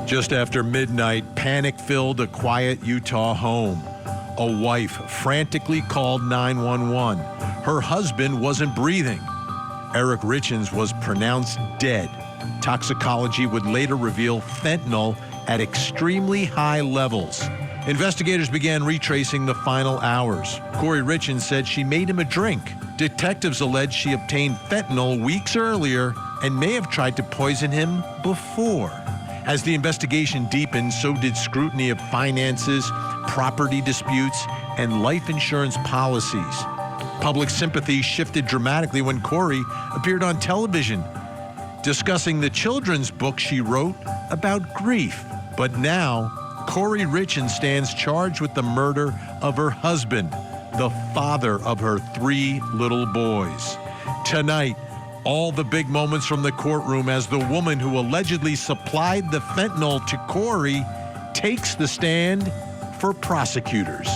Just after midnight, panic filled a quiet Utah home. A wife frantically called 911. Her husband wasn't breathing. Kouri Richins was pronounced dead. Toxicology would later reveal fentanyl at extremely high levels. Investigators began retracing the final hours. Kouri Richins said she made him a drink. Detectives allege she obtained fentanyl weeks earlier and may have tried to poison him before. As the investigation deepened, so did scrutiny of finances, property disputes, and life insurance policies. Public sympathy shifted dramatically when Kouri appeared on television, discussing the children's book she wrote about grief. But now, Kouri Richins stands charged with the murder of her husband, the father of her 3 little boys. Tonight, all the big moments from the courtroom as the woman who allegedly supplied the fentanyl to Kouri takes the stand for prosecutors.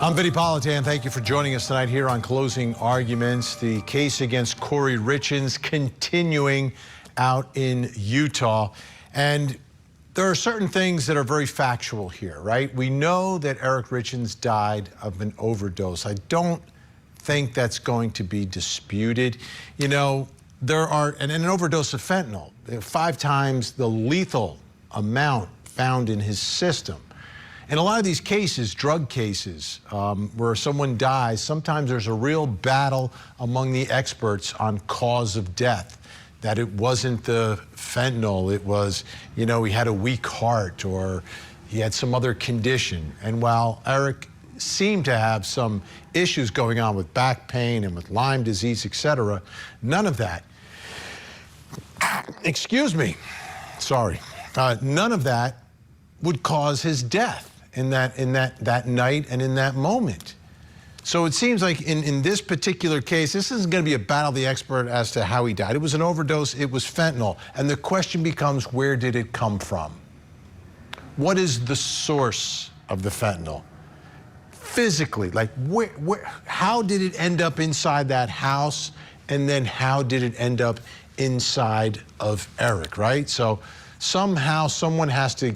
I'm Vinny Politan. Thank you for joining us tonight here on Closing Arguments. The case against Kouri Richins continuing out in Utah. And there are certain things that are very factual here, right? We know that Kouri Richins died of an overdose. I don't think that's going to be disputed. You know, there are, and an overdose of fentanyl, 5 times the lethal amount found in his system. In a lot of these cases, drug cases, where someone dies, sometimes there's a real battle among the experts on cause of death. That it wasn't the fentanyl, it was, you know, he had a weak heart or he had some other condition. And while Kouri seemed to have some issues going on with back pain and with Lyme disease, etc., none of that, excuse me, sorry, none of that would cause his death in that night and in that moment. So it seems like in this particular case, this isn't going to be a battle of the expert as to how he died. It was an overdose, it was fentanyl. And the question becomes, where did it come from? What is the source of the fentanyl? Physically, like how did it end up inside that house? And then how did it end up inside of Kouri, right? So somehow someone has to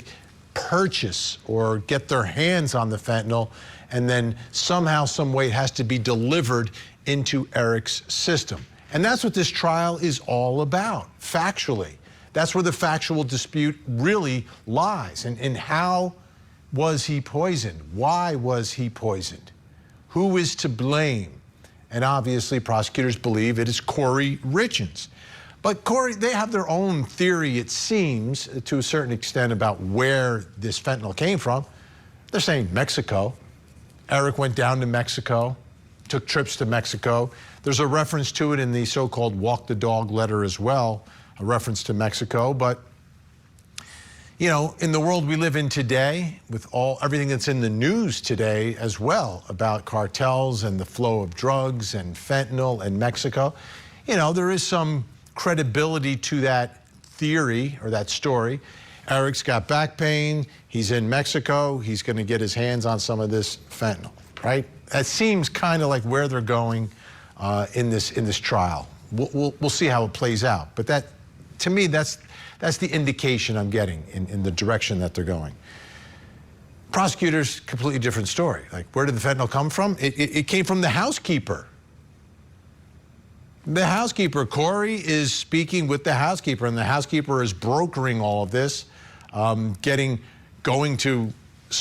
purchase or get their hands on the fentanyl, and then somehow, some way it has to be delivered into Kouri's system. And that's what this trial is all about, factually. That's where the factual dispute really lies. And how was he poisoned? Why was he poisoned? Who is to blame? And obviously, prosecutors believe it is Kouri Richins. But Kouri, they have their own theory, it seems, to a certain extent about where this fentanyl came from. They're saying Mexico. Kouri went down to Mexico, took trips to Mexico. There's a reference to it in the so-called walk the dog letter as well, a reference to Mexico. But, you know, in the world we live in today, with everything that's in the news today as well about cartels and the flow of drugs and fentanyl and Mexico, you know, there is some credibility to that theory or that story. Kouri's got back pain, he's in Mexico, he's going to get his hands on some of this fentanyl, right? That seems kind of like where they're going in this trial. We'll see how it plays out, but that, to me, that's the indication I'm getting in the direction that they're going. Prosecutors, completely different story. Like, where did the fentanyl come from? It came from the housekeeper. The housekeeper, Kouri is speaking with the housekeeper, and the housekeeper is brokering all of this, going to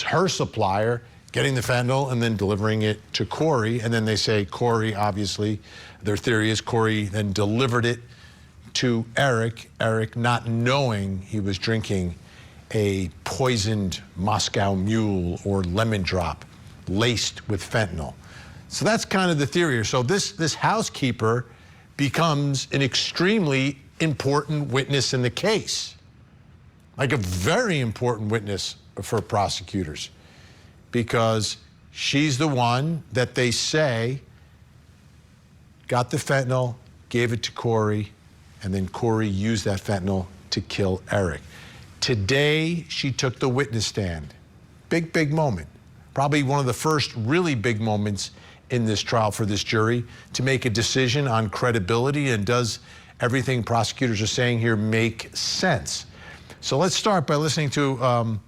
her supplier, getting the fentanyl, and then delivering it to Kouri. And then they say Kouri, obviously, their theory is Kouri then delivered it to Kouri not knowing he was drinking a poisoned Moscow Mule or lemon drop laced with fentanyl. So that's kind of the theory. So this housekeeper becomes an extremely important witness in the case, like a very important witness for prosecutors, because she's the one that they say got the fentanyl, gave it to Kouri, and then Kouri used that fentanyl to kill Kouri. Today, she took the witness stand. Big, big moment. Probably one of the first really big moments in this trial for this jury to make a decision on credibility, and does everything prosecutors are saying here make sense? So let's start by listening to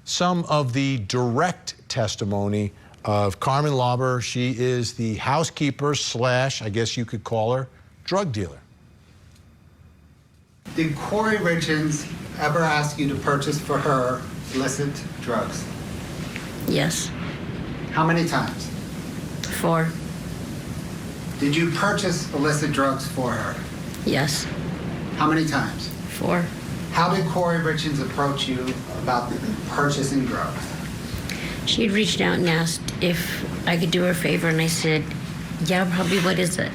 some of the direct testimony of Carmen Lauber. She is the housekeeper slash, I guess you could call her, drug dealer. Did Kouri Richins ever ask you to purchase for her illicit drugs? Yes. How many times? 4. Did you purchase illicit drugs for her? Yes. How many times? 4. How did Kouri Richins approach you about purchasing drugs? She had reached out and asked if I could do her a favor, and I said, yeah, probably, what is it?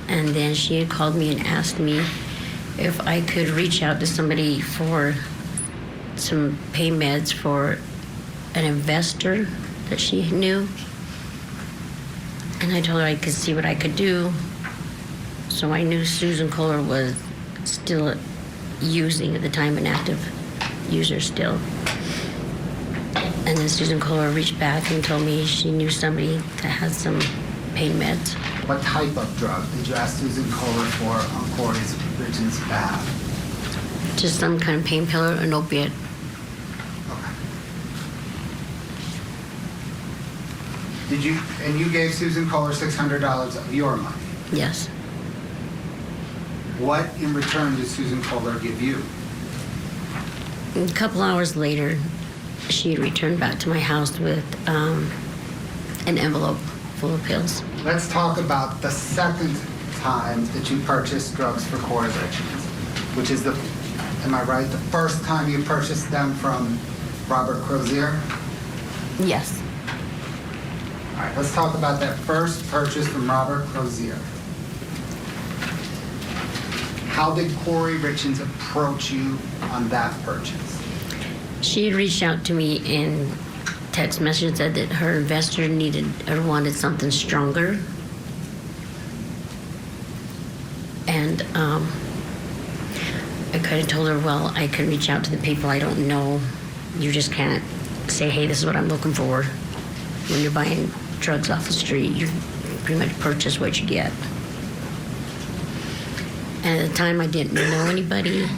And then she had called me and asked me if I could reach out to somebody for some pain meds for an investor that she knew. And I told her I could see what I could do. So I knew Susan Kohler was still using at the time, an active user still. And then Susan Kohler reached back and told me she knew somebody that had some pain meds. What type of drug did you ask Susan Kohler for on Kouri Richins' behalf? Just some kind of pain pill, an opiate. Okay. And you gave Susan Kohler $600 of your money? Yes. What in return did Susan Kohler give you? A couple hours later, she returned back to my house with an envelope full of pills. Let's talk about the second time that you purchased drugs for Kouri Richins, which is am I right, the first time you purchased them from Robert Crozier? Yes. All right, let's talk about that first purchase from Robert Crozier. How did Kouri Richins approach you on that purchase? She had reached out to me in text message and said that her investor needed or wanted something stronger. And I kind of told her, well, I can reach out to the people I don't know. You just can't say, hey, this is what I'm looking for. When you're buying drugs off the street, you pretty much purchase what you get. And at the time, I didn't know anybody,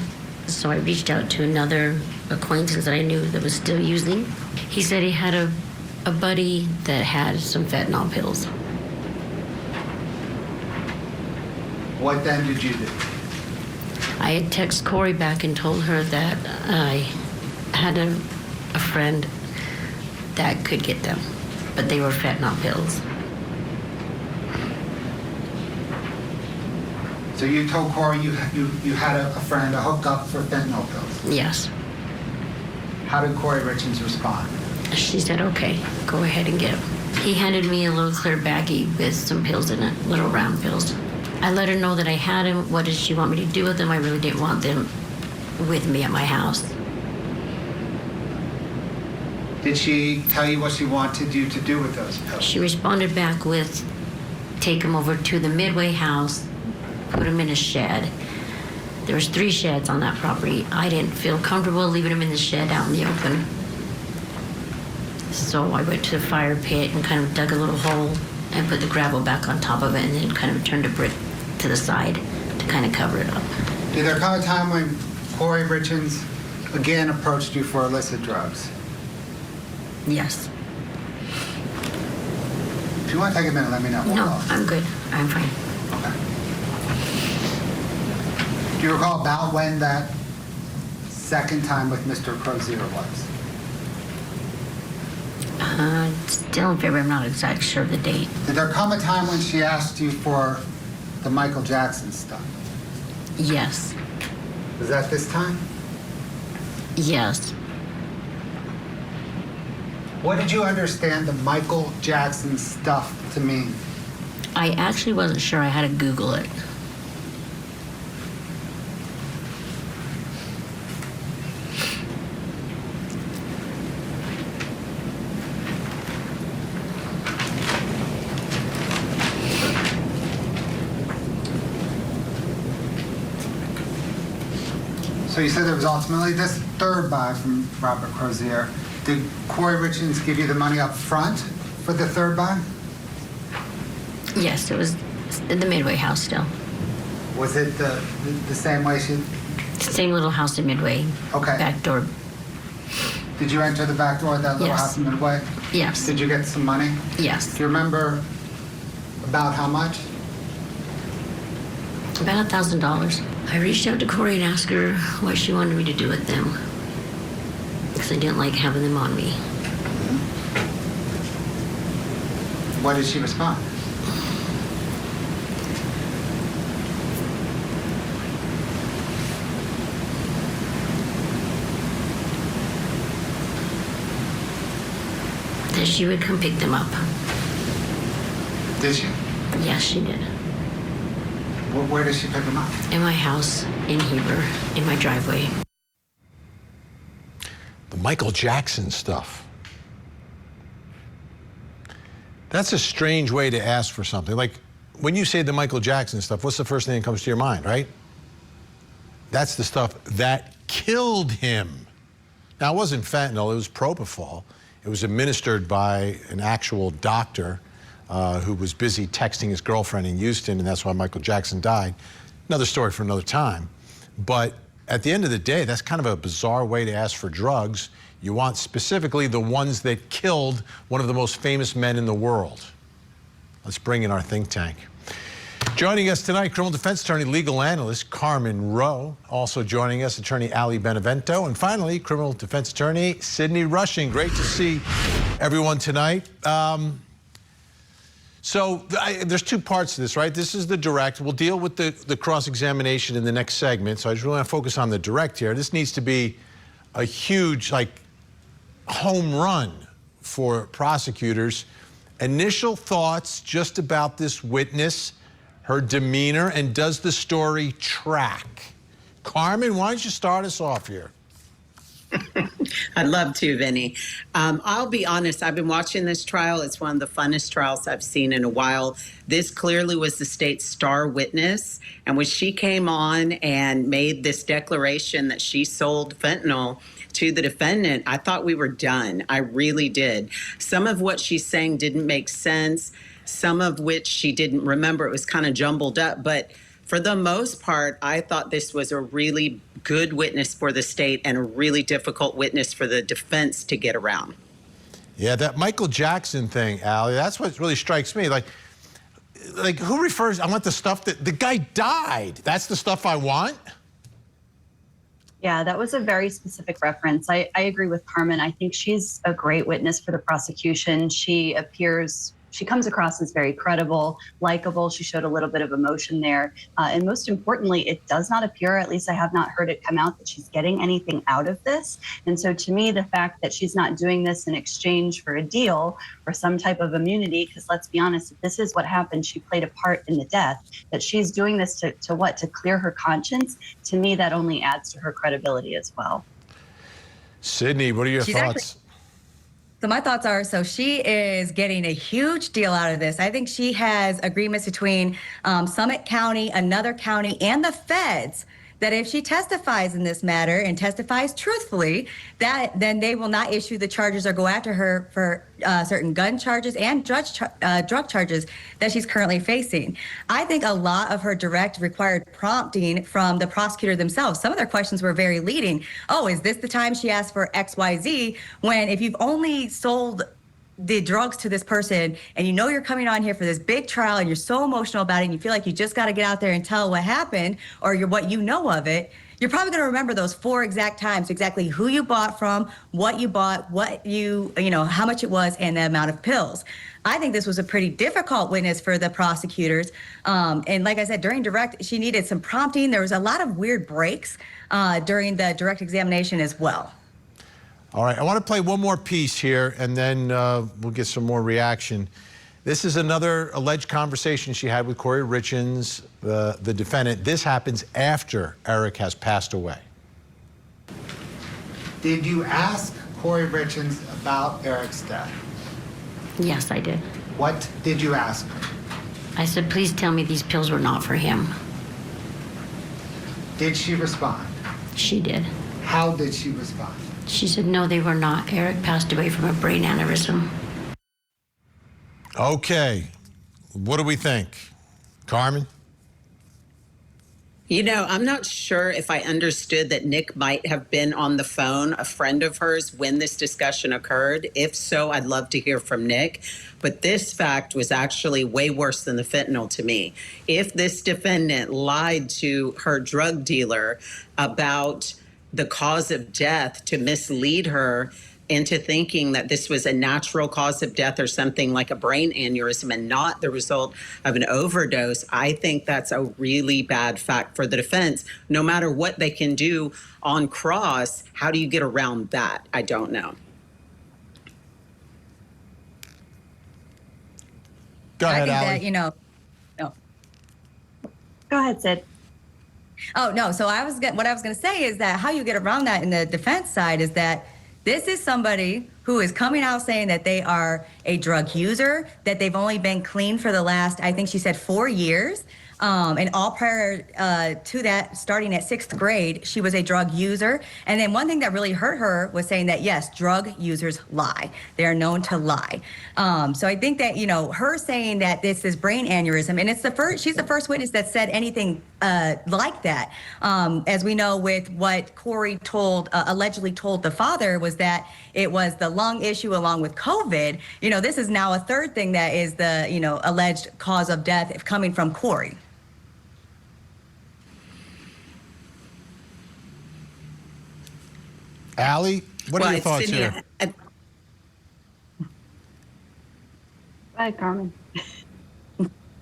so I reached out to another acquaintance that I knew that was still using. He said he had a buddy that had some fentanyl pills. What then did you do? I had texted Kouri back and told her that I had a friend that could get them, but they were fentanyl pills. So you told Kouri you had a friend, a hookup for fentanyl pills? Yes. How did Kouri Richins respond? She said, okay, go ahead and get them. He handed me a little clear baggie with some pills in it, little round pills. I let her know that I had them. What did she want me to do with them? I really didn't want them with me at my house. Did she tell you what she wanted you to do with those pills? She responded back with, take them over to the Midway house, put them in a shed. There was 3 sheds on that property. I didn't feel comfortable leaving them in the shed out in the open. So I went to the fire pit and kind of dug a little hole and put the gravel back on top of it and then kind of turned a brick to the side to kind of cover it up. Did there come a time when Kouri Richins again approached you for illicit drugs? Yes. If you want to take a minute, let me know. No, I'm good. I'm fine. Okay. Do you recall about when that second time with Mr. Crozier was? Still in February. I'm not exactly sure of the date. Did there come a time when she asked you for the Michael Jackson stuff? Yes. Was that this time? Yes. What did you understand the Michael Jackson stuff to mean? I actually wasn't sure. I had to Google it. So you said there was ultimately this third buy from Robert Crozier. Did Kouri Richins give you the money up front for the third buy? Yes, it was in the Midway house still. Was it the same way she Same little house in Midway. Okay. Back door. Did you enter the back door of that little Yes. house in Midway? Yes. Did you get some money? Yes. Do you remember about how much? About $1,000. I reached out to Kouri and asked her what she wanted me to do with them. Because I didn't like having them on me. What did she respond? That she would come pick them up. Did she? Yes, she did. Where did she pick them up? In my house, in Heber, in my driveway. The Michael Jackson stuff. That's a strange way to ask for something. Like, when you say the Michael Jackson stuff, what's the first thing that comes to your mind, right? That's the stuff that killed him. Now, it wasn't fentanyl, it was propofol. It was administered by an actual doctor who was busy texting his girlfriend in Houston, and that's why Michael Jackson died. Another story for another time. But at the end of the day, that's kind of a bizarre way to ask for drugs. You want specifically the ones that killed one of the most famous men in the world. Let's bring in our think tank. Joining us tonight, criminal defense attorney, legal analyst Carmen Lauber. Also joining us, attorney Ali Benevento. And finally, criminal defense attorney Sydney Rushing. Great to see everyone tonight. There's two parts to this, right? This is the direct. We'll deal with the cross-examination in the next segment. So I just really want to focus on the direct here. This needs to be a huge, home run for prosecutors. Initial thoughts just about this witness, her demeanor, and does the story track? Carmen, why don't you start us off here? I'd love to, Vinny. I'll be honest, I've been watching this trial. It's one of the funnest trials I've seen in a while. This clearly was the state's star witness. And when she came on and made this declaration that she sold fentanyl to the defendant, I thought we were done. I really did. Some of what she's saying didn't make sense, some of which she didn't remember. It was kind of jumbled up. But for the most part, I thought this was a really good witness for the state and a really difficult witness for the defense to get around. Yeah, that Michael Jackson thing, Allie, that's what really strikes me. Like who refers, I want the stuff that, the guy died. That's the stuff I want? Yeah, that was a very specific reference. I agree with Carmen. I think she's a great witness for the prosecution. She comes across as very credible, likable. She showed a little bit of emotion there. And most importantly, it does not appear, at least I have not heard it come out, that she's getting anything out of this. And so to me, the fact that she's not doing this in exchange for a deal or some type of immunity, because let's be honest, if this is what happened, she played a part in the death, that she's doing this to clear her conscience, to me, that only adds to her credibility as well. Sydney, what are your thoughts? So my thoughts are, she is getting a huge deal out of this. I think she has agreements between Summit County, another county, and the feds that if she testifies in this matter and testifies truthfully, then they will not issue the charges or go after her for certain gun charges and drug charges that she's currently facing. I think a lot of her direct required prompting from the prosecutor themselves. Some of their questions were very leading. Oh, is this the time she asked for XYZ? When if you've only sold the drugs to this person and you know you're coming on here for this big trial and you're so emotional about it and you feel like you just got to get out there and tell what happened or what you know of it, you're probably going to remember those 4 exact times, exactly who you bought from, what you bought, how much it was, and the amount of pills. I think this was a pretty difficult witness for the prosecutors. And like I said, during direct, she needed some prompting. There was a lot of weird breaks during the direct examination as well. All right, I want to play one more piece here, and then we'll get some more reaction. This is another alleged conversation she had with Kouri Richins, the defendant. This happens after Eric has passed away. Did you ask Kouri Richins about Eric's death? Yes, I did. What did you ask her? I said, please tell me these pills were not for him. Did she respond? She did. How did she respond? She said, no, they were not. Eric passed away from a brain aneurysm. Okay, what do we think? Carmen? You know, I'm not sure if I understood that Nick might have been on the phone, a friend of hers, when this discussion occurred. If so, I'd love to hear from Nick. But this fact was actually way worse than the fentanyl to me. If this defendant lied to her drug dealer about the cause of death to mislead her into thinking that this was a natural cause of death or something like a brain aneurysm and not the result of an overdose, I think that's a really bad fact for the defense. No matter what they can do on cross, how do you get around that? I don't know. Go ahead, I think Allie. that, you know, no. Go ahead, Sid. Oh, no. So what I was going to say is that how you get around that in the defense side is that this is somebody who is coming out saying that they are a drug user, that they've only been clean for the last, I think she said 4 years. And all prior to that, starting at 6th grade, she was a drug user. And then one thing that really hurt her was saying that, yes, drug users lie. They are known to lie. So I think that, you know, her saying that this is brain aneurysm, and she's the first witness that said anything like that. As we know with what Kouri allegedly told the father was that it was the lung issue along with COVID. You know, this is now a third thing that is the, you know, alleged cause of death coming from Kouri. Allie, what are your thoughts Sydney, here? Go ahead, Carmen.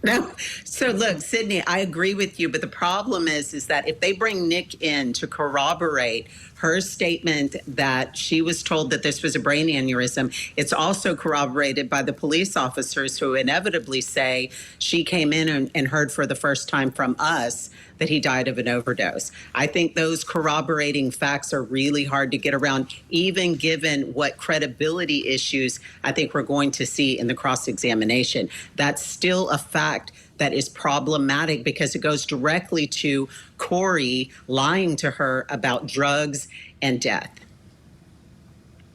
No. So look, Sydney, I agree with you, but the problem is that if they bring Nick in to corroborate her statement that she was told that this was a brain aneurysm, it's also corroborated by the police officers who inevitably say she came in and heard for the first time from us that he died of an overdose. I think those corroborating facts are really hard to get around, even given what credibility issues I think we're going to see in the cross-examination. That's still a fact that is problematic because it goes directly to Kouri lying to her about drugs and death.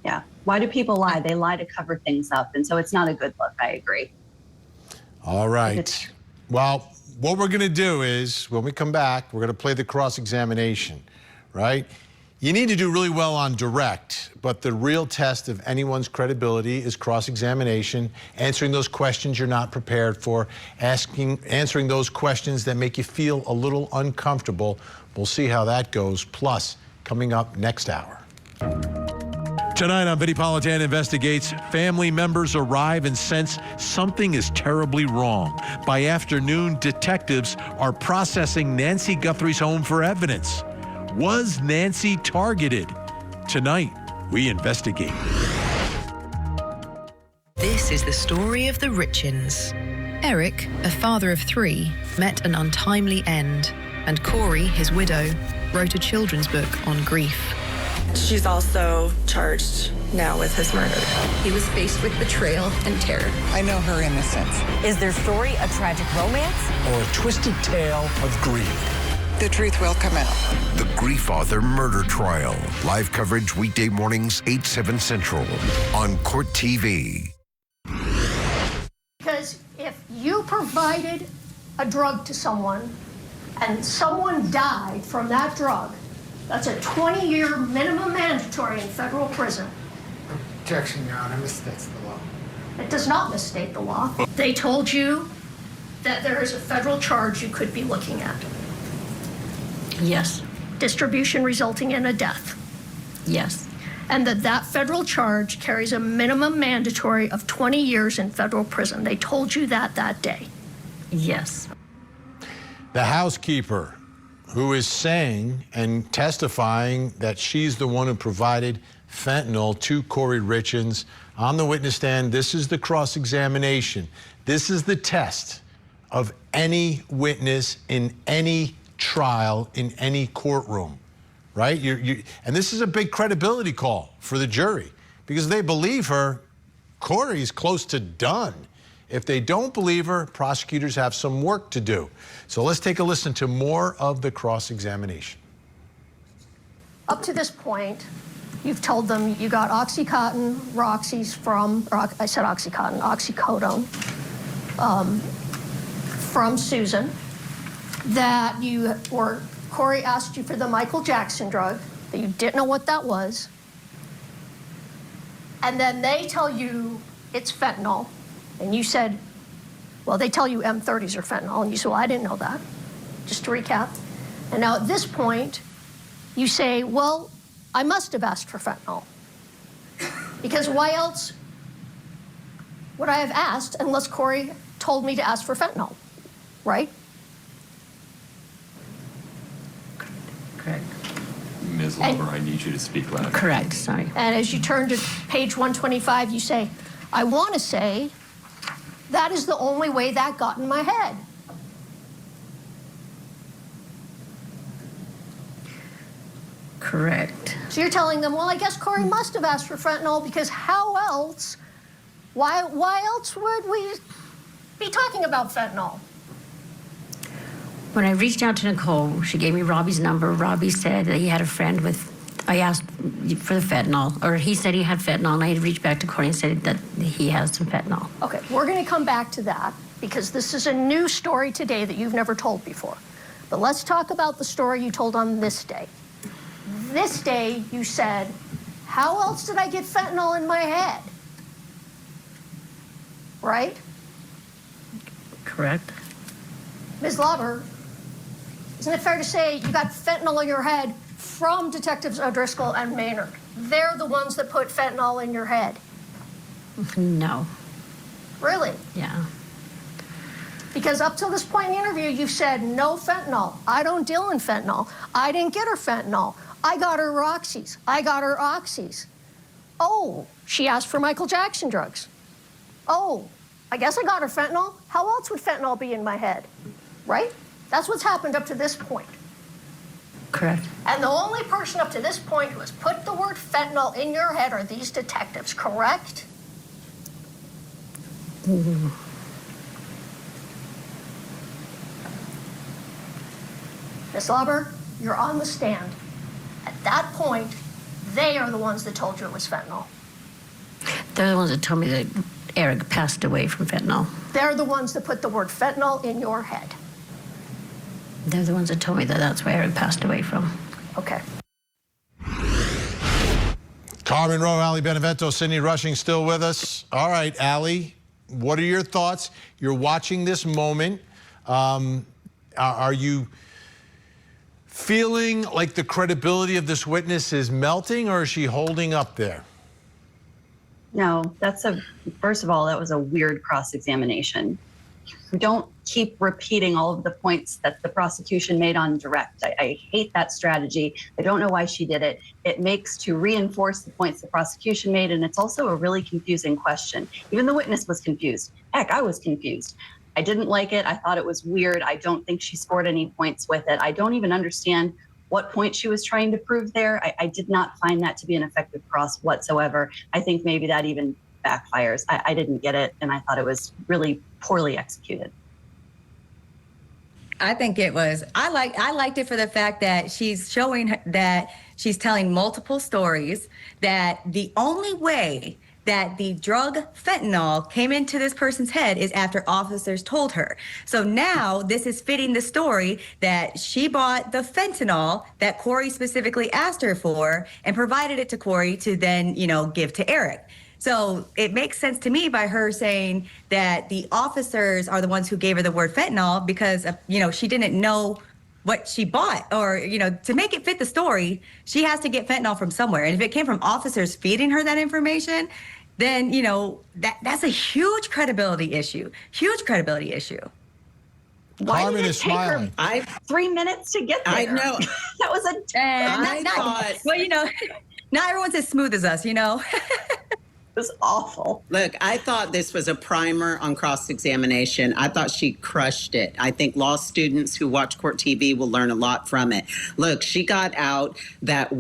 Yeah. Why do people lie? They lie to cover things up. And so it's not a good look. I agree. All right. Well, what we're going to do is when we come back, we're going to play the cross-examination, right? You need to do really well on direct, but the real test of anyone's credibility is cross-examination, answering those questions you're not prepared for, answering those questions that make you feel a little uncomfortable. We'll see how that goes. Plus, coming up next hour. Tonight on Vinnie Politan Investigates, family members arrive and sense something is terribly wrong. By afternoon, detectives are processing Nancy Guthrie's home for evidence. Was Nancy targeted? Tonight, we investigate. This is the story of the Richins. Eric, a father of 3, met an untimely end, and Kouri, his widow, wrote a children's book on grief. She's also charged now with his murder. He was faced with betrayal and terror. I know her innocence. Is their story a tragic romance? Or a twisted tale of grief? The truth will come out. The Grief Author Murder Trial. Live coverage weekday mornings, 8, 7 Central on Court TV. Because if you provided a drug to someone and someone died from that drug, that's a 20-year minimum mandatory in federal prison. Objection, Your Honor, misstates the law. It does not misstate the law. They told you that there is a federal charge you could be looking at. Yes. Distribution resulting in a death. Yes. And that federal charge carries a minimum mandatory of 20 years in federal prison. They told you that day. Yes. The housekeeper who is saying and testifying that she's the one who provided fentanyl to Kouri Richins on the witness stand. This is the cross-examination. This is the test of any witness in any trial in any courtroom, right? And this is a big credibility call for the jury because they believe her. Kouri's close to done. If they don't believe her, prosecutors have some work to do. So let's take a listen to more of the cross-examination. Up to this point, you've told them you got OxyContin, Roxy's from, I said OxyContin, oxycodone, from Susan, that Kouri asked you for the Michael Jackson drug, that you didn't know what that was, and then they tell you it's fentanyl, and you said, well, they tell you M30s are fentanyl, and you said, well, I didn't know that, just to recap. And now at this point, you say, well, I must have asked for fentanyl, because why else would I have asked unless Kouri told me to ask for fentanyl, right? Correct. Ms. Lauber, I need you to speak louder. Correct, sorry. And as you turn to page 125, you say, I want to say that is the only way that got in my head. Correct. So you're telling them, well, I guess Kouri must have asked for fentanyl because how else, why else would we be talking about fentanyl? When I reached out to Nicole, she gave me Robbie's number. Robbie said that he had a friend I asked for the fentanyl, or he said he had fentanyl, and I had reached back to Kouri and said that he has some fentanyl. Okay, we're going to come back to that because this is a new story today that you've never told before. But let's talk about the story you told on this day. This day, you said, how else did I get fentanyl in my head? Right? Correct. Ms. Lauber, isn't it fair to say you got fentanyl in your head from Detectives O'Driscoll and Maynard? They're the ones that put fentanyl in your head. No. Really? Yeah. Because up till this point in the interview, you've said, no fentanyl. I don't deal in fentanyl. I didn't get her fentanyl. I got her Roxy's. I got her Oxys. Oh, she asked for Michael Jackson drugs. Oh, I guess I got her fentanyl. How else would fentanyl be in my head? Right? That's what's happened up to this point. Correct. And the only person up to this point who has put the word fentanyl in your head are these detectives, correct? Mm-hmm. Ms. Lauber, you're on the stand. At that point, they are the ones that told you it was fentanyl. They're the ones that told me that Eric passed away from fentanyl. They're the ones that put the word fentanyl in your head. They're the ones that told me that that's where Eric passed away from. Okay. Carmen Rowe, Ali Benevento, Sydney Rushing still with us. All right, Ali, what are your thoughts? You're watching this moment. Are you feeling like the credibility of this witness is melting, or is she holding up there? No, first of all, that was a weird cross-examination. Don't keep repeating all of the points that the prosecution made on direct. I hate that strategy. I don't know why she did it. It makes to reinforce the points the prosecution made, and it's also a really confusing question. Even the witness was confused. Heck, I was confused. I didn't like it. I thought it was weird. I don't think she scored any points with it. I don't even understand what point she was trying to prove there. I did not find that to be an effective cross whatsoever. I think maybe that even backfires. I didn't get it, and I thought it was really poorly executed. I think it was. I liked it for the fact that she's showing that she's telling multiple stories, that the only way that the drug fentanyl came into this person's head is after officers told her. So now this is fitting the story that she bought the fentanyl that Kouri specifically asked her for and provided it to Kouri to then, give to Eric. So it makes sense to me by her saying that the officers are the ones who gave her the word fentanyl because, she didn't know what she bought, or, to make it fit the story, she has to get fentanyl from somewhere. And if it came from officers feeding her that information, then, that's a huge credibility issue. Huge credibility issue. Why Carmen did it is take smiling. her 3 minutes to get there? I know. That was not everyone's as smooth as us, It was awful. Look, I thought this was a primer on cross-examination. I thought she crushed it. I think law students who watch court TV will learn a lot from it. Look, she got out that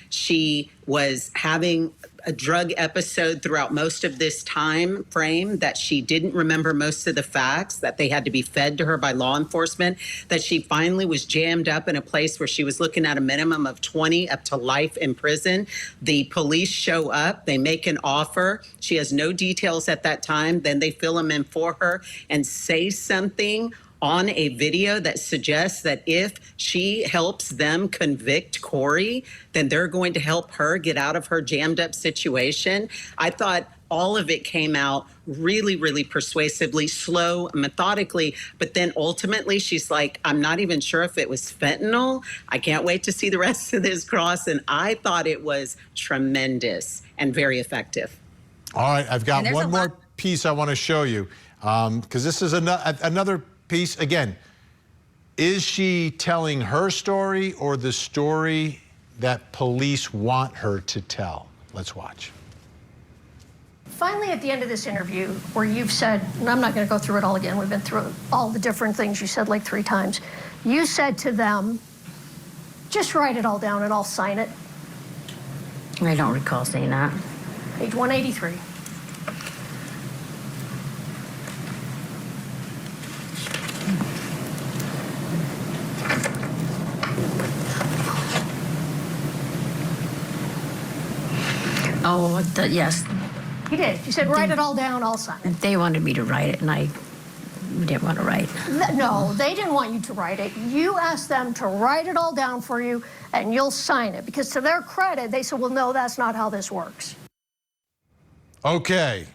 she was having a drug episode throughout most of this time frame, that she didn't remember most of the facts, that they had to be fed to her by law enforcement, that she finally was jammed up in a place where she was looking at a minimum of 20 up to life in prison. The police show up, they make an offer. She has no details at that time. Then they fill them in for her and say something on a video that suggests that if she helps them convict Kouri, then they're going to help her get out of her jammed up situation. I thought all of it came out really, really persuasively, slow, methodically. But then ultimately, she's like, I'm not even sure if it was fentanyl. I can't wait to see the rest of this cross. And I thought it was tremendous and very effective. All right, I've got one more piece I want to show you, because this is another piece. Again, is she telling her story or the story that police want her to tell? Let's watch. Finally, at the end of this interview, where you've said, and I'm not going to go through it all again, we've been through all the different things you said like 3 times. You said to them, just write it all down and I'll sign it. I don't recall saying that. Page 183. Oh, yes. You did. You said, write it all down, I'll sign it. They wanted me to write it, and I didn't want to write. No, they didn't want you to write it. You asked them to write it all down for you, and you'll sign it. Because to their credit, they said, well, no, that's not how this works. Okay.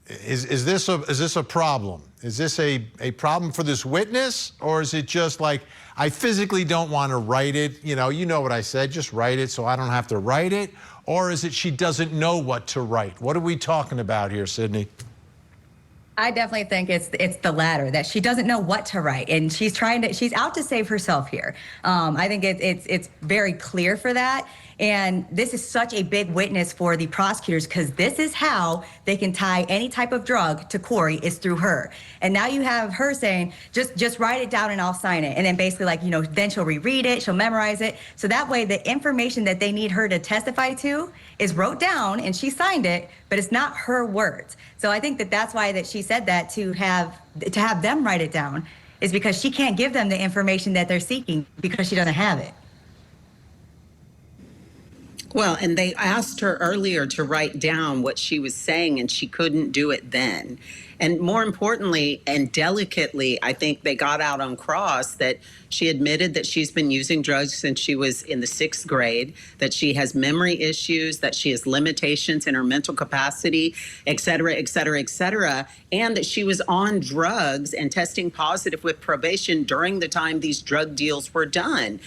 Is this a problem? Is this a problem for this witness, or is it just like, I physically don't want to write it? You know what I said, just write it so I don't have to write it? Or is it she doesn't know what to write? What are we talking about here, Sydney? I definitely think it's the latter, that she doesn't know what to write, and she's out to save herself here. I think it's very clear for that, and this is such a big witness for the prosecutors, because this is how they can tie any type of drug to Kouri, is through her. And now you have her saying, just write it down and I'll sign it, and then basically then she'll reread it, she'll memorize it, so that way the information that they need her to testify to is wrote down and she signed it, but it's not her words. So I think that's why that she said that, to have them write it down, is because she can't give them the information that they're seeking because she doesn't have it. Well, and they asked her earlier to write down what she was saying, and she couldn't do it then. And more importantly and delicately, I think they got out on cross that she admitted that she's been using drugs since she was in the 6th grade, that she has memory issues, that she has limitations in her mental capacity, et cetera, et cetera, et cetera, and that she was on drugs and testing positive with probation during the time these drug deals were done.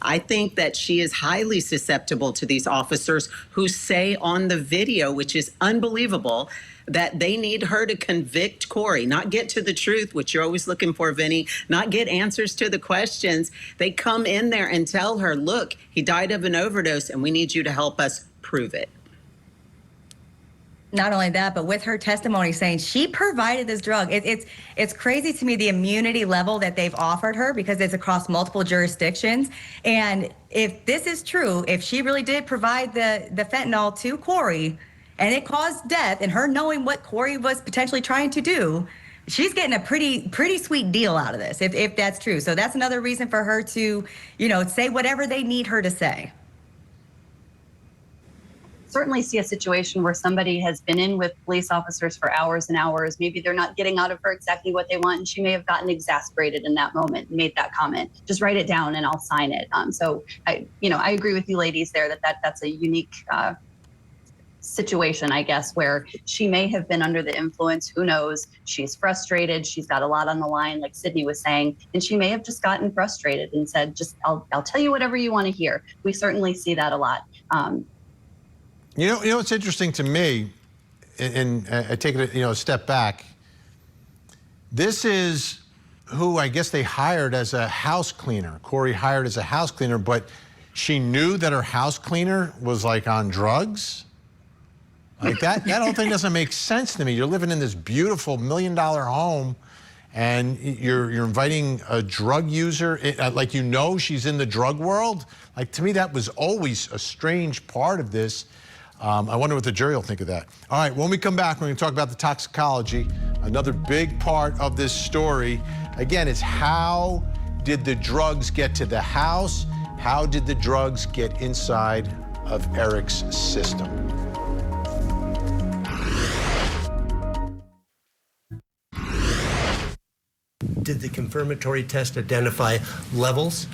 I think that she is highly susceptible to these officers who say on the video, which is unbelievable, that they need her to convict Kouri, not get to the truth, which you're always looking for, Vinny, not get answers to the questions. They come in there and tell her, look, he died of an overdose and we need you to help us prove it. Not only that, but with her testimony saying she provided this drug, it's crazy to me the immunity level that they've offered her, because it's across multiple jurisdictions. And if this is true, if she really did provide the fentanyl to Kouri, and it caused death, and her knowing what Kouri was potentially trying to do, she's getting a pretty sweet deal out of this, if that's true. So that's another reason for her to, say whatever they need her to say. Certainly see a situation where somebody has been in with police officers for hours and hours. Maybe they're not getting out of her exactly what they want, and she may have gotten exasperated in that moment and made that comment. Just write it down and I'll sign it. So I agree with you ladies there that's a unique situation, I guess, where she may have been under the influence. Who knows? She's frustrated. She's got a lot on the line, like Sydney was saying, and she may have just gotten frustrated and said, I'll tell you whatever you want to hear. We certainly see that a lot. You know what's interesting to me, and I take it a step back. This is who I guess they hired as a house cleaner. Kouri hired as a house cleaner, but she knew that her house cleaner was like on drugs. Like that whole thing doesn't make sense to me. You're living in this beautiful $1 million home, and you're inviting a drug user, like she's in the drug world. Like, to me, that was always a strange part of this. I wonder what the jury will think of that. All right, when we come back, we're going to talk about the toxicology. Another big part of this story, again, is how did the drugs get to the house? How did the drugs get inside of Eric's system? did the confirmatory test identify levels?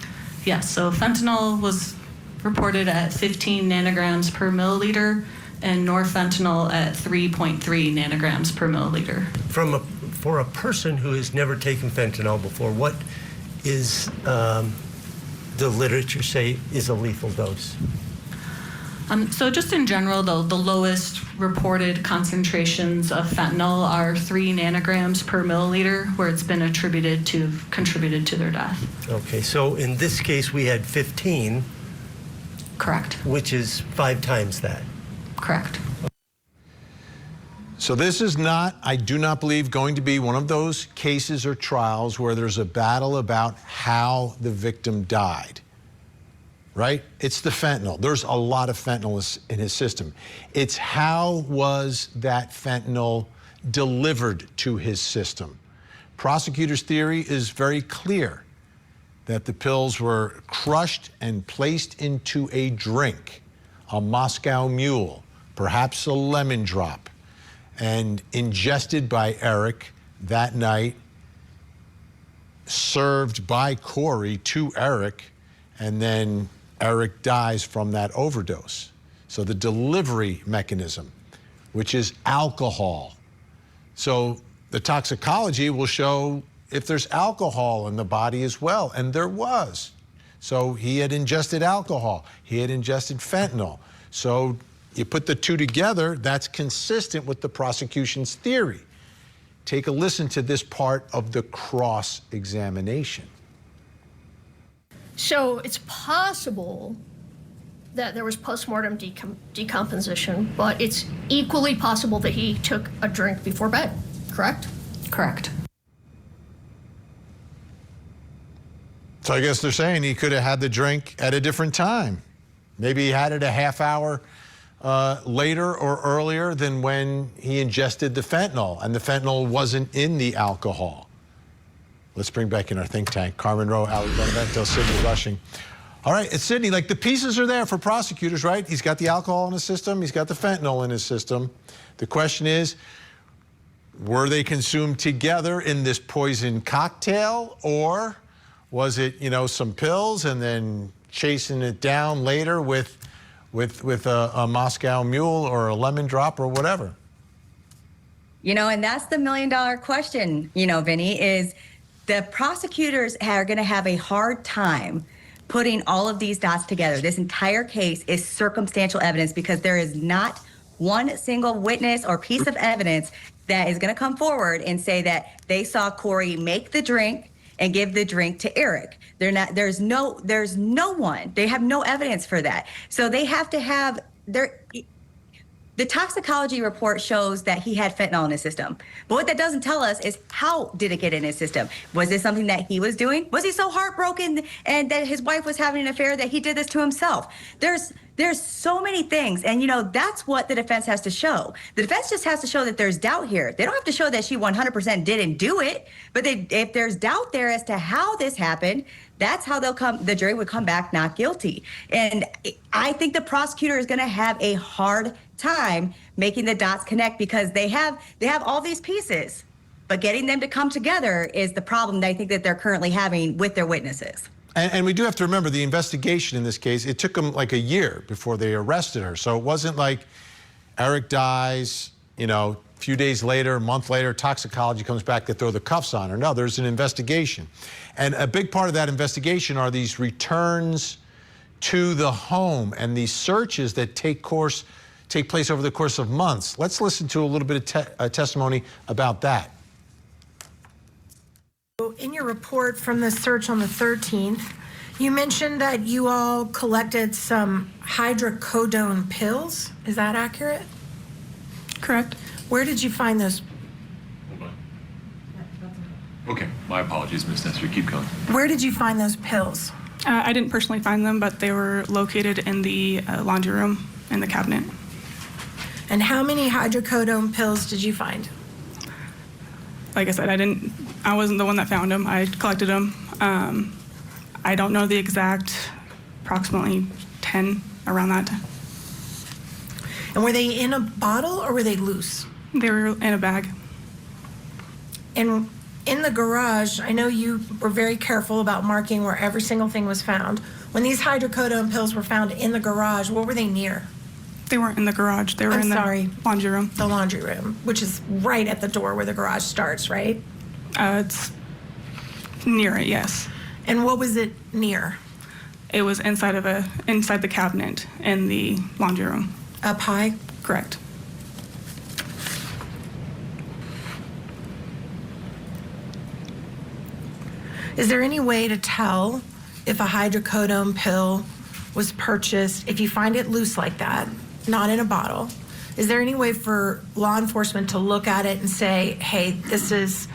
Yes, so fentanyl was reported at 15 nanograms per milliliter and norfentanyl at 3.3 nanograms per milliliter. For a person who has never taken fentanyl before, what is the literature say is a lethal dose? So just in general, the lowest reported concentrations of fentanyl are 3 nanograms per milliliter, where it's been contributed to their death. Okay, so in this case, we had 15. Correct. Which is 5 times that. Correct. So this is not, I do not believe, going to be one of those cases or trials where there's a battle about how the victim died. Right? It's the fentanyl. There's a lot of fentanyl in his system. It's how was that fentanyl delivered to his system. Prosecutor's theory is very clear that the pills were crushed and placed into a drink, a Moscow Mule, perhaps a lemon drop, and ingested by Eric that night, served by Kouri to Eric, and then Eric dies from that overdose. So the delivery mechanism, which is alcohol. So the toxicology will show if there's alcohol in the body as well, and there was. So he had ingested alcohol, he had ingested fentanyl. So you put the two together, that's consistent with the prosecution's theory. Take a listen to this part of the cross-examination. So it's possible that there was postmortem decomposition, but it's equally possible that he took a drink before bed, correct? Correct. So I guess they're saying he could have had the drink at a different time. Maybe he had it a half hour later or earlier than when he ingested the fentanyl, and the fentanyl wasn't in the alcohol. Let's bring back in our think tank. Carmen Rowe, Ali Benevento, Sidney Rushing. All right, it's Sidney. Like, the pieces are there for prosecutors, right? He's got the alcohol in his system. He's got the fentanyl in his system. The question is, were they consumed together in this poison cocktail, or was it, you know, some pills and then chasing it down later with a Moscow Mule or a lemon drop or whatever? You know, and that's the $1 million question, you know, Vinny, is the prosecutors are going to have a hard time putting all of these dots together. This entire case is circumstantial evidence because there is not one single witness or piece of evidence that is going to come forward and say that they saw Kouri make the drink and give the drink to Eric. There's no one. They have no evidence for that. So they have to have the toxicology report shows that he had fentanyl in his system. But what that doesn't tell us is how did it get in his system? Was this something that he was doing? Was he so heartbroken and that his wife was having an affair that he did this to himself? There's so many things. And, you know, that's what the defense has to show. The defense just has to show that there's doubt here. They don't have to show that she 100% didn't do it. But if there's doubt there as to how this happened, that's how the jury would come back not guilty. And I think the prosecutor is going to have a hard time making the dots connect because they have all these pieces, but getting them to come together is the problem that I think that they're currently having with their witnesses. And we do have to remember the investigation in this case, it took them like a year before they arrested her. So it wasn't like Eric dies, you know, a few days later, a month later, toxicology comes back to throw the cuffs on her. No, there's an investigation. And a big part of that investigation are these returns to the home and these searches that take place over the course of months. Let's listen to a little bit of testimony about that. In your report from the search on the 13th, you mentioned that you all collected some hydrocodone pills. Is that accurate? Correct. Where did you find those? Hold on. Okay, my apologies, Ms. Nestor. Keep going. Where did you find those pills? I didn't personally find them, but they were located in the laundry room in the cabinet. And how many hydrocodone pills did you find? Like I said, I wasn't the one that found them. I collected them. I don't know the exact, approximately 10 around that. And were they in a bottle or were they loose? They were in a bag. And in the garage, I know you were very careful about marking where every single thing was found. When these hydrocodone pills were found in the garage, what were they near? They weren't in the garage. They were in the laundry room. The laundry room, which is right at the door where the garage starts, right? It's near it, yes. And what was it near? It was inside the cabinet in the laundry room. Up high? Correct. Is there any way to tell if a hydrocodone pill was purchased, if you find it loose like that, not in a bottle, is there any way for law enforcement to look at it and say, hey, this is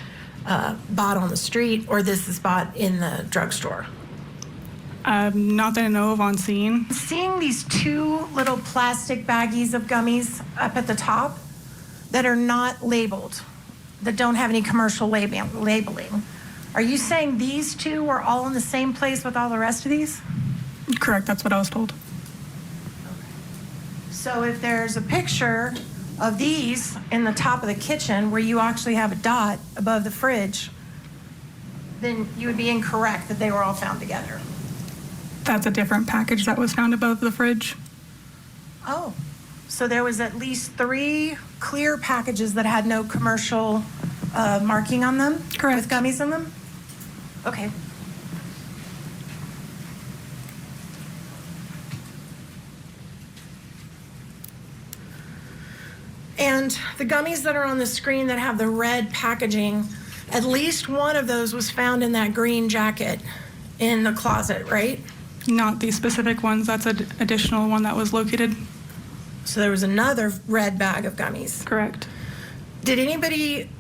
bought on the street or this is bought in the drugstore? Not that I know of on scene. Seeing these two little plastic baggies of gummies up at the top that are not labeled, that don't have any commercial labeling, are you saying these two were all in the same place with all the rest of these? Correct, that's what I was told. So if there's a picture of these in the top of the kitchen where you actually have a dot above the fridge, then you would be incorrect that they were all found together. That's a different package that was found above the fridge. Oh, so there was at least 3 clear packages that had no commercial marking on them? Correct. With gummies in them? Okay. And the gummies that are on the screen that have the red packaging, at least one of those was found in that green jacket in the closet, right? Not these specific ones. That's an additional one that was located. So there was another red bag of gummies. Correct. Did anybody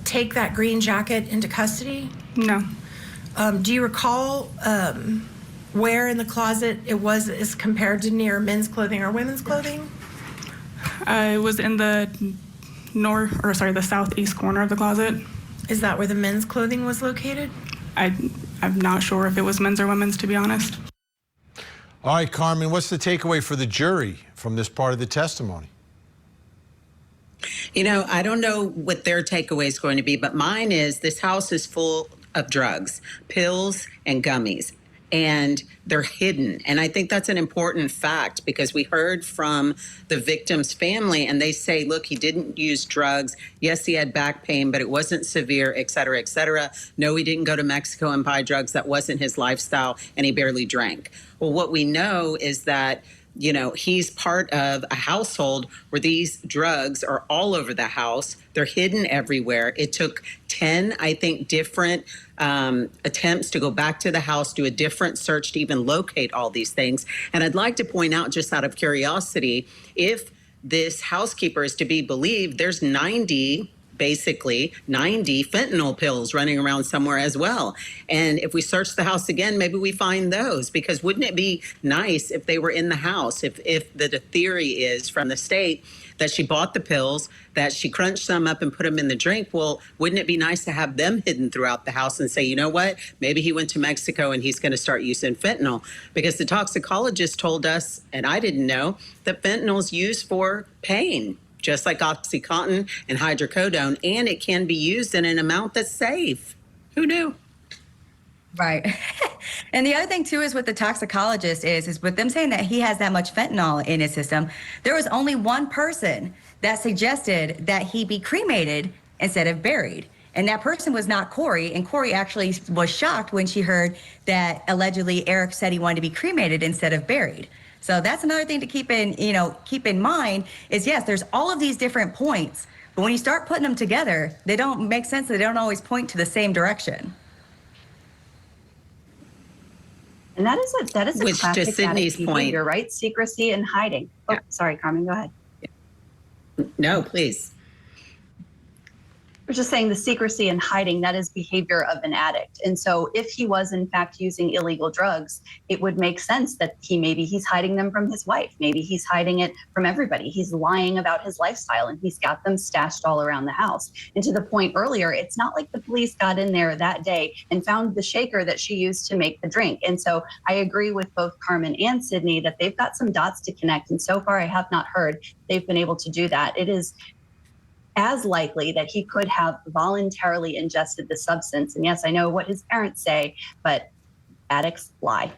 take that green jacket into custody? No. Do you recall where in the closet it was as compared to near men's clothing or women's clothing? It was in the the southeast corner of the closet. Is that where the men's clothing was located? I'm not sure if it was men's or women's, to be honest. All right, Carmen, what's the takeaway for the jury from this part of the testimony? You know, I don't know what their takeaway is going to be, but mine is this house is full of drugs, pills and gummies, and they're hidden. And I think that's an important fact because we heard from the victim's family and they say, look, he didn't use drugs. Yes, he had back pain, but it wasn't severe, et cetera, et cetera. No, he didn't go to Mexico and buy drugs. That wasn't his lifestyle, and he barely drank. Well, what we know is that you know, he's part of a household where these drugs are all over the house. They're hidden everywhere. It took 10, I think, different attempts to go back to the house, do a different search to even locate all these things. And I'd like to point out, just out of curiosity, if this housekeeper is to be believed, there's 90 fentanyl pills running around somewhere as well. And if we search the house again, maybe we find those, because wouldn't it be nice if they were in the house? If the theory is from the state that she bought the pills, that she crunched some up and put them in the drink, well, wouldn't it be nice to have them hidden throughout the house and say, you know what, maybe he went to Mexico and he's going to start using fentanyl? Because the toxicologist told us, and I didn't know, that fentanyl is used for pain, just like Oxycontin and hydrocodone, and it can be used in an amount that's safe. Who knew? Right. And the other thing, too, is with the toxicologist is with them saying that he has that much fentanyl in his system, there was only one person that suggested that he be cremated instead of buried. And that person was not Kouri. And Kouri actually was shocked when she heard that allegedly Eric said he wanted to be cremated instead of buried. So that's another thing to keep in mind is, yes, there's all of these different points, but when you start putting them together, they don't make sense. They don't always point to the same direction. And that is a Which, classic to Sydney's addict point, behavior, right? Secrecy and hiding. Oh, sorry, Carmen, go ahead. No, please. I was just saying the secrecy and hiding, that is behavior of an addict. And so if he was in fact using illegal drugs, it would make sense that he's hiding them from his wife. Maybe he's hiding it from everybody. He's lying about his lifestyle and he's got them stashed all around the house. And to the point earlier, it's not like the police got in there that day and found the shaker that she used to make the drink. And so I agree with both Carmen and Sydney that they've got some dots to connect. And so far I have not heard they've been able to do that. It is as likely that he could have voluntarily ingested the substance. And yes, I know what his parents say, but addicts lie.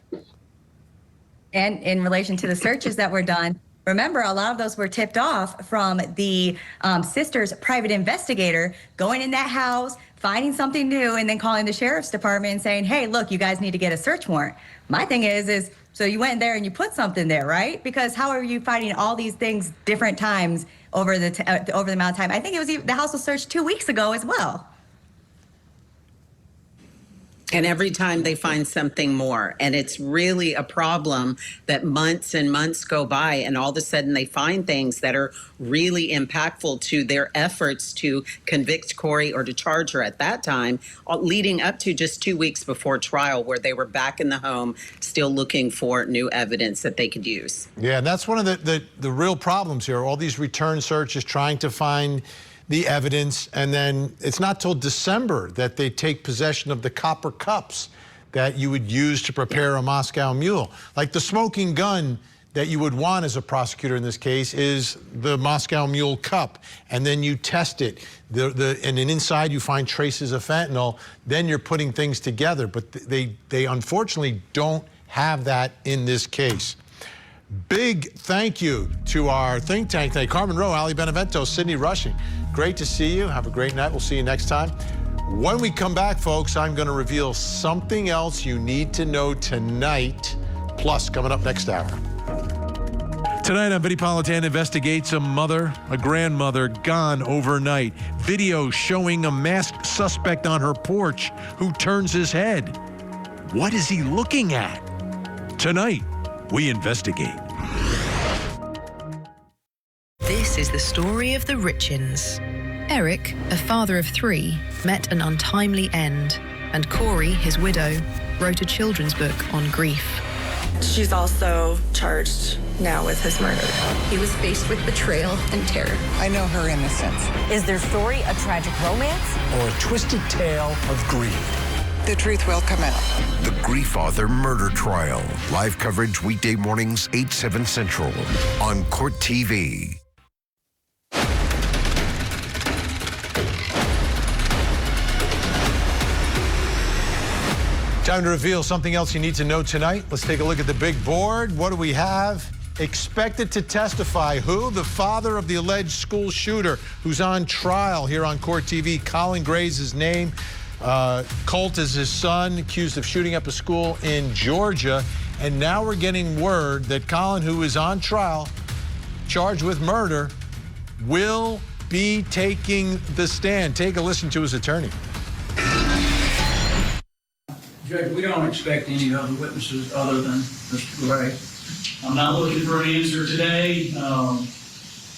And in relation to the searches that were done, remember, a lot of those were tipped off from the sister's private investigator going in that house, finding something new, and then calling the sheriff's department and saying, hey, look, you guys need to get a search warrant. My thing is so you went there and you put something there, right? Because how are you finding all these things different times over the amount of time? I think it was the house was searched 2 weeks ago as well. And every time they find something more. And it's really a problem that months and months go by and all of a sudden they find things that are really impactful to their efforts to convict Kouri or to charge her at that time, leading up to just 2 weeks before trial where they were back in the home still looking for new evidence that they could use. Yeah, and that's one of the real problems here. All these return searches trying to find the evidence, and then it's not till December that they take possession of the copper cups that you would use to prepare a Moscow Mule. Like the smoking gun that you would want as a prosecutor in this case is the Moscow Mule cup, and then you test it. And then inside you find traces of fentanyl, then you're putting things together. But they unfortunately don't have that in this case. Big thank you to our think tank today. Carmen Rowe, Ali Benevento, Sydney Rushing. Great to see you. Have a great night. We'll see you next time. When we come back, folks, I'm going to reveal something else you need to know tonight. Plus, coming up next hour. Tonight on Vinnie Politan investigates a grandmother gone overnight. Video showing a masked suspect on her porch who turns his head. What is he looking at? Tonight, we investigate. This is the story of the Richins. Eric, a father of 3, met an untimely end, and Kouri, his widow, wrote a children's book on grief. She's also charged now with his murder. He was faced with betrayal and terror. I know her innocence. Is their story a tragic romance? Or a twisted tale of greed? The truth will come out. The Grief Author Murder Trial. Live coverage weekday mornings, 8, 7 Central on Court TV. Time to reveal something else you need to know tonight. Let's take a look at the big board. What do we have? Expected to testify who? The father of the alleged school shooter who's on trial here on Court TV. Colin Gray's his name. Colt is his son, accused of shooting up a school in Georgia. And now we're getting word that Colin, who is on trial, charged with murder, will be taking the stand. Take a listen to his attorney. Judge, we don't expect any other witnesses other than Mr. Gray. I'm not looking for an answer today. You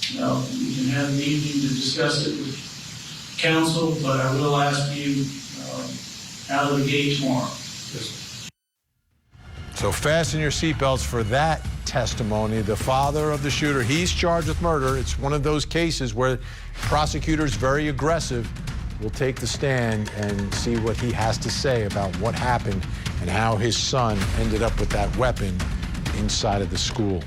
can have an evening to discuss it with counsel, but I will ask you out of the gate tomorrow. So fasten your seatbelts for that testimony. The father of the shooter, he's charged with murder. It's one of those cases where prosecutors, very aggressive, will take the stand and see what he has to say about what happened and how his son ended up with that weapon inside of the school.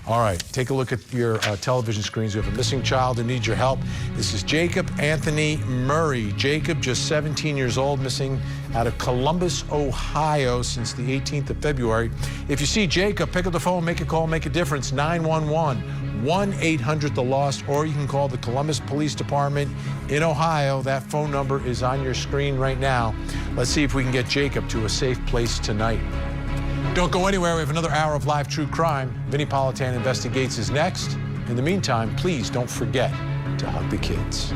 All right, take a look at your television screens. We have a missing child who needs your help. This is Jacob Anthony Murray. Jacob, just 17 years old, missing out of Columbus, Ohio since the 18th of February. If you see Jacob, pick up the phone, make a call, make a difference. 911, 1-800-THE-LOST, or you can call the Columbus Police Department in Ohio. That phone number is on your screen right now. Let's see if we can get Jacob to a safe place tonight. Don't go anywhere. We have another hour of live true crime. Vinnie Politan Investigates is next. In the meantime, please don't forget to hug the kids.